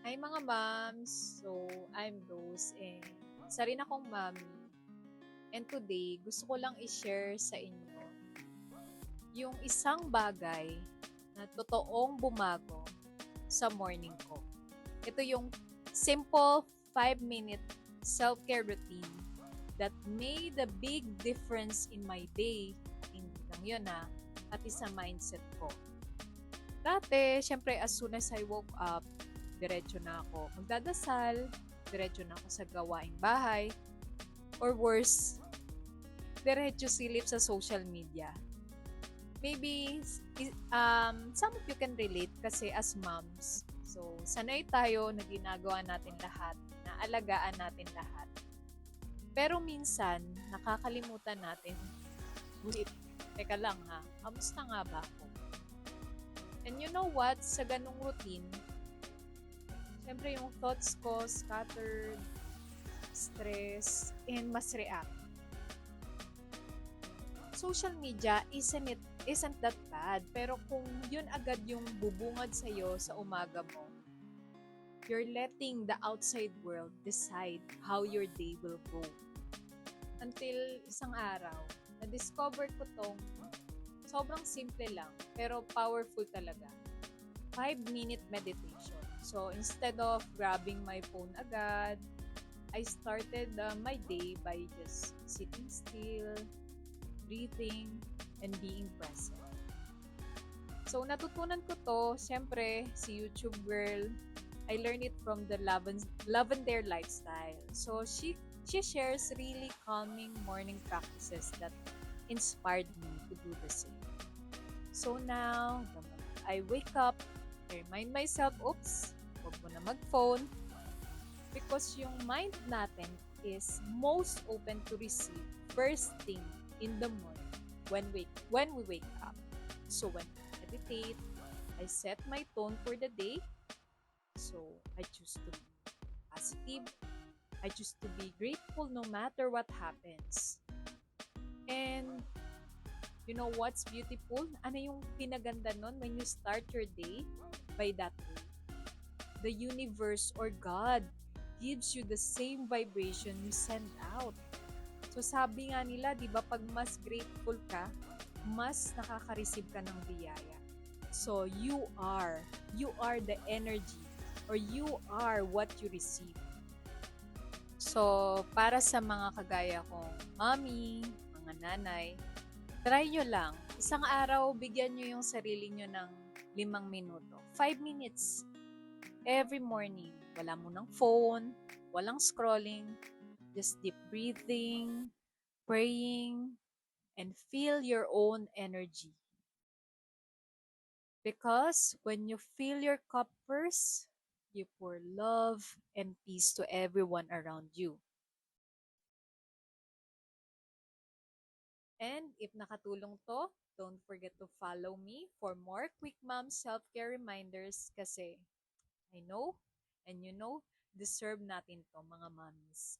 Hi mga moms! So, I'm Rose and isa rin akong mommy. And today, gusto ko lang i-share sa inyo yung isang bagay na totoong bumago sa morning ko. Ito yung simple 5-minute self-care routine that made a big difference in my day. Hindi lang yun pati sa mindset ko. Dati, syempre as soon as I woke up, diretso na ako magdadasal, diretso na ako sa gawaing bahay, or worse, diretso silip sa social media. Maybe some of you can relate kasi as moms, so sanay tayo na ginagawa natin lahat, na alagaan natin lahat. Pero minsan, nakakalimutan natin, wait, teka lang kamusta nga ba ako? And you know what, sa ganung routine, syempre yung thoughts ko scattered, stress, and mas react. Social media isn't that bad, pero kung yun agad yung bubungad sa'yo sa umaga mo, you're letting the outside world decide how your day will go. Until isang araw, na-discover ko tong sobrang simple lang, pero powerful talaga. 5-minute meditation. So, instead of grabbing my phone agad, I started my day by just sitting still, breathing, and being present. So, natutunan ko to, syempre, si YouTube girl, I learned it from the Lavender Lifestyle. So, she shares really calming morning practices that inspired me to do the same. So now, the moment I wake up, I remind myself, oops, huwag mo na mag-phone. Because yung mind natin is most open to receive first thing in the morning when we wake up. So when I meditate, I set my tone for the day. So I choose to be positive. I choose to be grateful no matter what happens. And you know what's beautiful? Ano yung pinaganda nun when you start your day by that way? The universe or God gives you the same vibration you send out. So sabi nga nila, di ba, pag mas grateful ka, mas nakaka-receive ka ng biyaya. So you are the energy, or you are what you receive. So para sa mga kagaya kong mommy, mga nanay, try nyo lang. Isang araw, bigyan nyo yung sarili nyo ng 5 minuto. 5 minutes. Every morning. Wala mo ng phone, walang scrolling, just deep breathing, praying, and feel your own energy. Because when you fill your cup first, you pour love and peace to everyone around you. And if nakatulong to, don't forget to follow me for more quick mom self-care reminders kasi I know and you know, deserve natin to mga mommies.